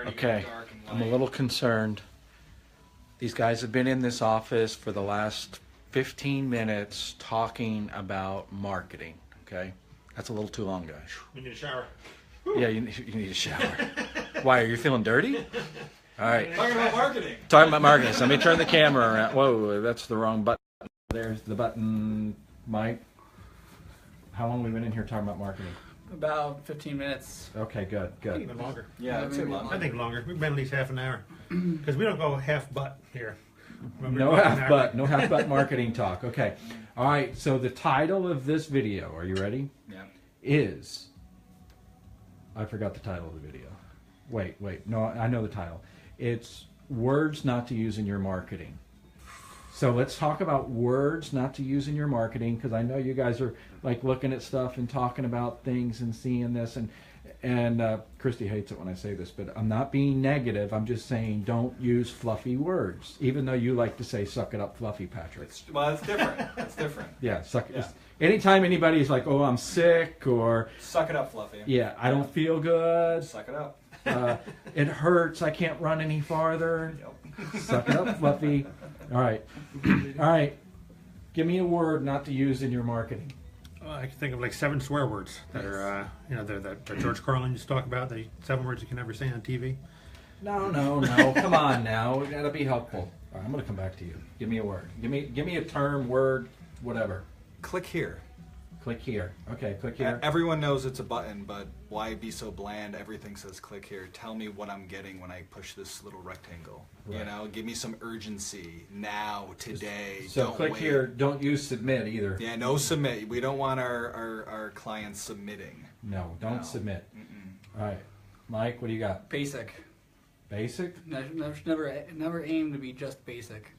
Okay, I'm a little concerned. These guys have been in this office for the last 15 minutes talking about marketing, okay? That's a little too long, guys. We need a shower. Yeah, you need a shower. Why, are you feeling dirty? All right. Talking about marketing. Talking about marketing. So let me turn the camera around. Whoa, that's the wrong button. There's the button, Mike. How long have we been in here talking about marketing? About 15 minutes. Okay, good. Even longer. Yeah, that's too long. I think longer. We've been at least half an hour. Because we don't go half butt here. No half butt marketing talk. Okay. All right, so the title of this video, are you ready? Yeah. Is, I forgot the title of the video. Wait, no, I know the title. It's words not to use in your marketing. So let's talk about words not to use in your marketing, because I know you guys are like looking at stuff and talking about things and seeing this, and Christy hates it when I say this, but I'm not being negative. I'm just saying don't use fluffy words, even though you like to say "suck it up, fluffy," Patrick. It's different. It's different. Yeah, suck it. Yeah. Anytime anybody's like, "Oh, I'm sick," or Suck it up, Fluffy. "Yeah, I don't feel good," Suck it up. "It hurts, I can't run any farther." Yep. Suck it up, Fluffy. All right. Give me a word not to use in your marketing. I can think of like 7 swear words that are, that George Carlin used to talk about. 7 words you can never say on TV. No. Come on now. We gotta be helpful. All right, I'm gonna come back to you. Give me a word. Give me a term, word, whatever. Click here. Click here. Okay, click here. Everyone knows it's a button, but why be so bland? Everything says click here. Tell me what I'm getting when I push this little rectangle. Right. You know, give me some urgency now, today. So don't click wait. here. Don't use submit either. Yeah, no submit. We don't want our clients submitting. No, don't No. submit. Mm-mm. All right, Mike, what do you got? Basic. Basic. Never aim to be just basic.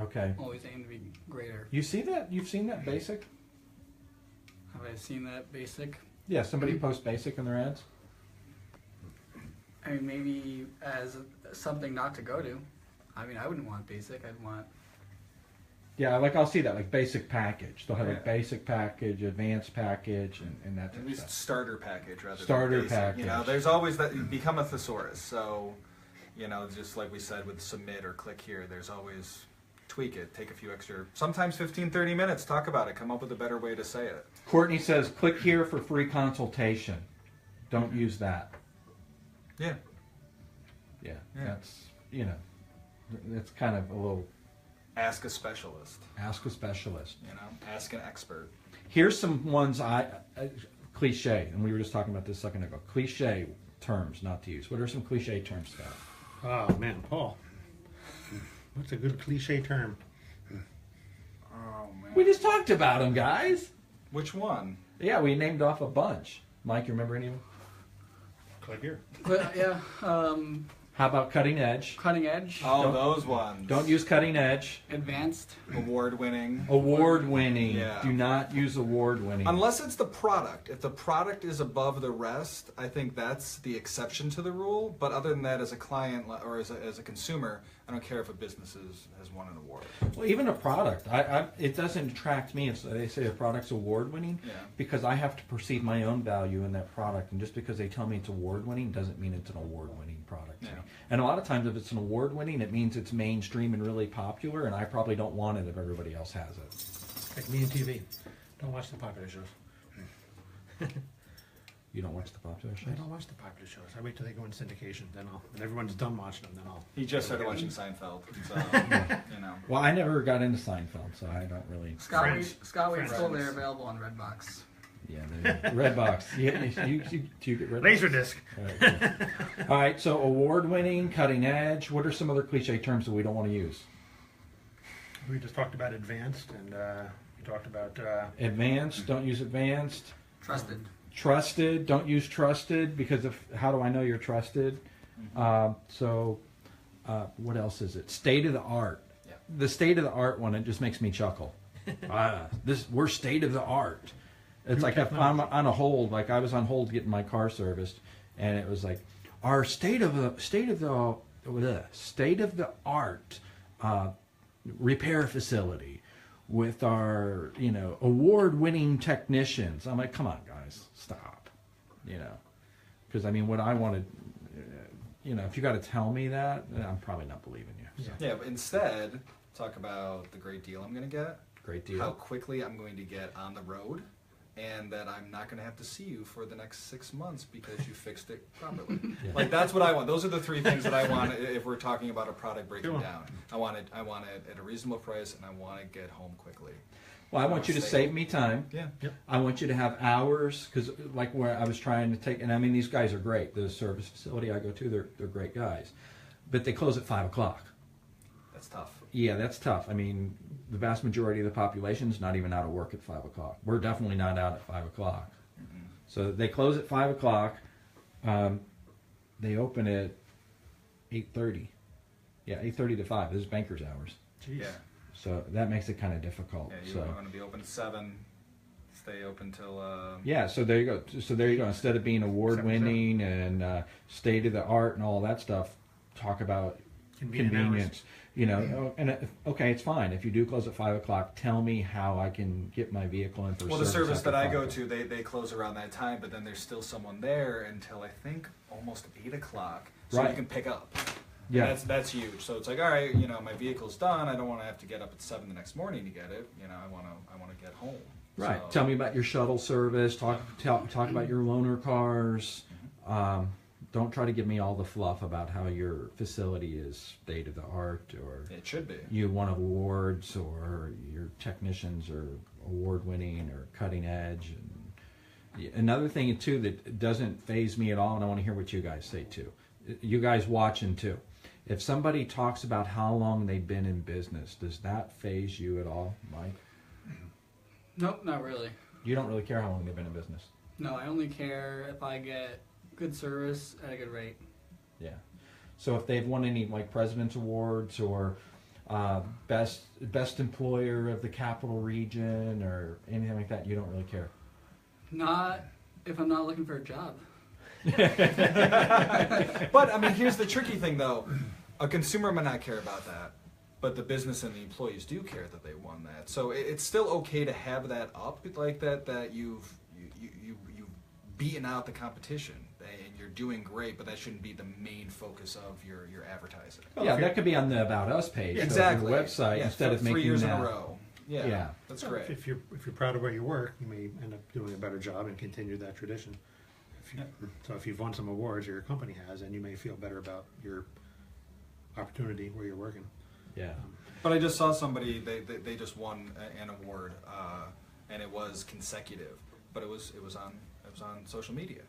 Okay. Always aim to be greater. You see that? You've seen that basic? Have I seen that basic? Yeah. Somebody posts basic in their ads. I mean, maybe as something not to go to. I mean, I wouldn't want basic. I'd want. Yeah, like I'll see that, like basic package. They'll have a Yeah. basic package, advanced package, and that type At of least stuff. starter package rather Starter than basic. package. You know, there's always that. You become a thesaurus. So, you know, just like we said with submit or click here, there's always tweak it, take a few extra, sometimes 15, 30 minutes, talk about it, come up with a better way to say it. Courtney says, click here for free consultation. Don't use that. Yeah. Yeah, Yeah. that's, that's kind of a little, Ask a specialist, ask a specialist. you know, ask an expert. Here's some ones cliche, and we were just talking about this a second ago. Cliche terms not to use. What are some cliche terms, Scott? Oh, man, Paul. What's a good cliche term? Oh, man. We just talked about them, guys. Which one? Yeah, we named off a bunch. Mike, you remember any of them? Click here. But yeah. How about cutting edge? Cutting edge. Oh, Don't- those ones. Don't use cutting edge. Advanced. Award-winning. Award winning. Yeah. Do not use award winning. Unless it's the product. If the product is above the rest, I think that's the exception to the rule. But other than that, as a client or as a consumer, I don't care if a business has won an award. Well, even a product, it doesn't attract me. They say a product's award winning Yeah. because I have to perceive my own value in that product, and just because they tell me it's award winning doesn't mean it's an award winning product. to Yeah. me. And a lot of times, if it's an award winning, it means it's mainstream and really popular, and I probably don't want it if everybody else has it. Like me and TV. Don't watch the popular shows. You don't watch the popular shows? I don't watch the popular shows. I wait till they go in syndication. Then when everyone's done watching them, then I'll. He just started watching Seinfeld, so, you know. Well, I never got into Seinfeld, so I don't really. Friends. Skyway still Friends. there, available on Redbox. Yeah, Redbox. You get Redbox? Laserdisc. All right, cool. All right, so award-winning, cutting edge. What are some other cliche terms that we don't want to use? We just talked about advanced, and we talked about. Advanced. Don't use advanced. Trusted. Trusted. Don't use trusted because of how do I know you're trusted? So, what else is it? State of the art. Yeah. The state of the art one, it just makes me chuckle. We're state of the art. It's like if I'm on a hold, like I was on hold getting my car serviced, and it was like our state of the art repair facility with our award-winning technicians. I'm like, come on, guys, stop, because I mean, what I wanted, you know, if you got to tell me that, then I'm probably not believing you. So, Yeah, but instead, talk about the great deal I'm going to get, great deal. how quickly I'm going to get on the road, and that I'm not going to have to see you for the next 6 months because you fixed it properly. Yeah. Like, that's what I want. Those are the three things that I want if we're talking about a product breaking Sure. down. I want it at a reasonable price, and I want to get home quickly. Well, I want you to save me time. Yeah. I want you to have hours, because like where I was trying to take, and I mean, these guys are great. The service facility I go to, they're great guys. But they close at 5 o'clock. That's tough. Yeah, that's tough. I mean, the vast majority of the population is not even out of work at 5 o'clock. We're definitely not out at 5 o'clock. Mm-hmm. So they close at 5 o'clock. They open at 8:30. Yeah, 8:30 to 5. This is banker's hours. Jeez. Yeah. So that makes it kind of difficult. Yeah, you So want to be open at 7, stay open till... yeah, so there you go. So there you go. Instead of being award-winning and state of the art and all that stuff, talk about Convenient convenience. You know, okay, it's fine if you do close at 5 o'clock. Tell me how I can get my vehicle in for Well, the service after that I 5 go o'clock. to, they close around that time, but then there's still someone there until I think almost 8 o'clock, so Right. you can pick up. Yeah. And that's huge. So it's like, all right, you know, my vehicle's done. I don't want to have to get up at 7 the next morning to get it. You know, I want to get home. Right. So- Tell me about your shuttle service. Talk about your loaner cars. Don't try to give me all the fluff about how your facility is state of the art or It should be. you won awards or your technicians are award winning or cutting edge. And another thing too that doesn't faze me at all, and I want to hear what you guys say too. You guys watching too. If somebody talks about how long they've been in business, does that faze you at all, Mike? Nope, not really. You don't really care how long they've been in business. No, I only care if I get good service at a good rate. Yeah. So if they've won any like President's Awards or best employer of the capital region or anything like that, you don't really care. Not if I'm not looking for a job. But I mean, here's the tricky thing, though. A consumer might not care about that, but the business and the employees do care that they won that. So it's still okay to have that up like that. That you've beaten out the competition and you're doing great, but that shouldn't be the main focus of your advertising. Well, yeah, if that you're- could be on the About Us page of Exactly. your website Yeah, instead of for 3 making years that. in a row. Yeah, Yeah. that's great. If you're proud of where you work, you may end up doing a better job and continue that tradition. So if you've won some awards, or your company has, and you may feel better about your opportunity where you're working. Yeah. But I just saw somebody they just won an award, and it was consecutive, but it was on social media.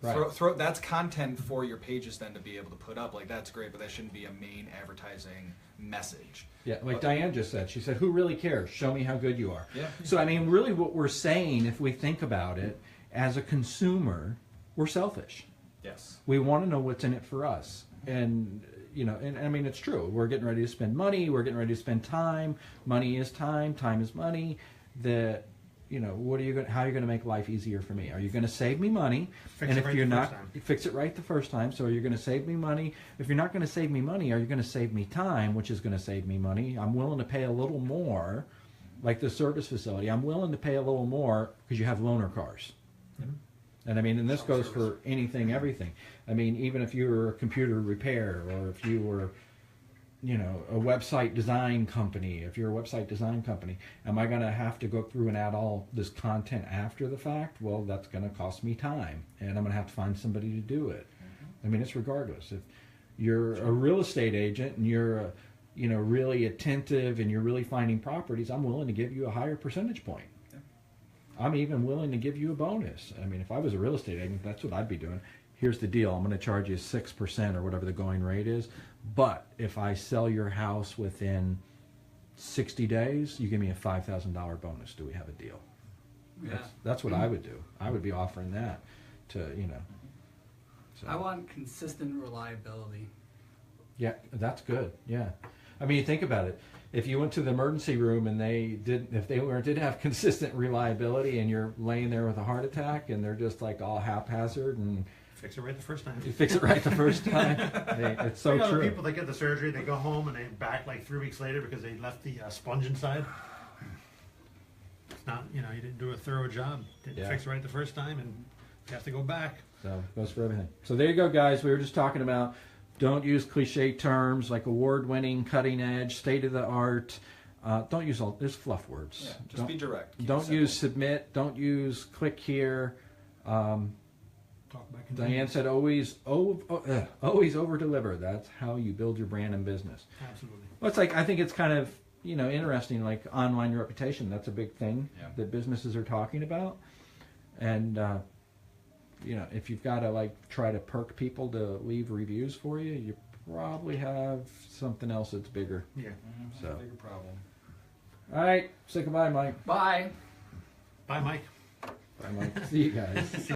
Right. That's content for your pages then to be able to put up. Like that's great, but that shouldn't be a main advertising message. Yeah, like Diane just said. She said, "Who really cares? Show me how good you are." Yeah. So I mean, really, what we're saying, if we think about it, as a consumer, we're selfish. Yes. We want to know what's in it for us, and you know, and I mean, it's true. We're getting ready to spend money. We're getting ready to spend time. Money is time. Time is money. You know, what are you going? How are you going to make life easier for me? Are you going to save me money? Fix and it if right you're the not, first time. fix it right the first time. So you're going to save me money. If you're not going to save me money, are you going to save me time, which is going to save me money? I'm willing to pay a little more, like the service facility. I'm willing to pay a little more because you have loaner cars. And I mean, and this goes for anything, everything. I mean, even if you were a computer repair or if you were, you know, a website design company, if you're a website design company, am I going to have to go through and add all this content after the fact? Well, that's going to cost me time, and I'm going to have to find somebody to do it. I mean, it's regardless. If you're a real estate agent and you're, you know, really attentive and you're really finding properties, I'm willing to give you a higher percentage point. I'm even willing to give you a bonus. I mean, if I was a real estate agent, that's what I'd be doing. Here's the deal. I'm going to charge you 6% or whatever the going rate is. But if I sell your house within 60 days, you give me a $5,000 bonus. Do we have a deal? Yeah. That's what I would do. I would be offering that to, you know. So. I want consistent reliability. Yeah, that's good. Yeah. I mean, you think about it. If you went to the emergency room and didn't have consistent reliability, and you're laying there with a heart attack, and they're just like all haphazard and Fix it right the first time. you fix it right the first time, it's so You know, the true. people that get the surgery, they go home and they back like 3 weeks later because they left the sponge inside. It's not, you know, you didn't do a thorough job. Didn't Yeah. fix it right the first time, and you have to go back. So it goes for everything. So there you go, guys. We were just talking about Don't use cliche terms like award-winning, cutting-edge, state-of-the-art. Don't use all. There's fluff words. Yeah, just Don't- be direct. Keep it Don't simple. use submit. Don't use click here. Talk about Diane said always over deliver. That's how you build your brand and business. Absolutely. Well, it's like I think it's kind of interesting. Like online reputation, that's a big thing Yeah. that businesses are talking about. And if you've got to like try to perk people to leave reviews for you, you probably have something else that's bigger. Yeah. So. Bigger problem. All right, say goodbye, Mike. Bye. Bye, Mike. Bye, Mike. See you guys.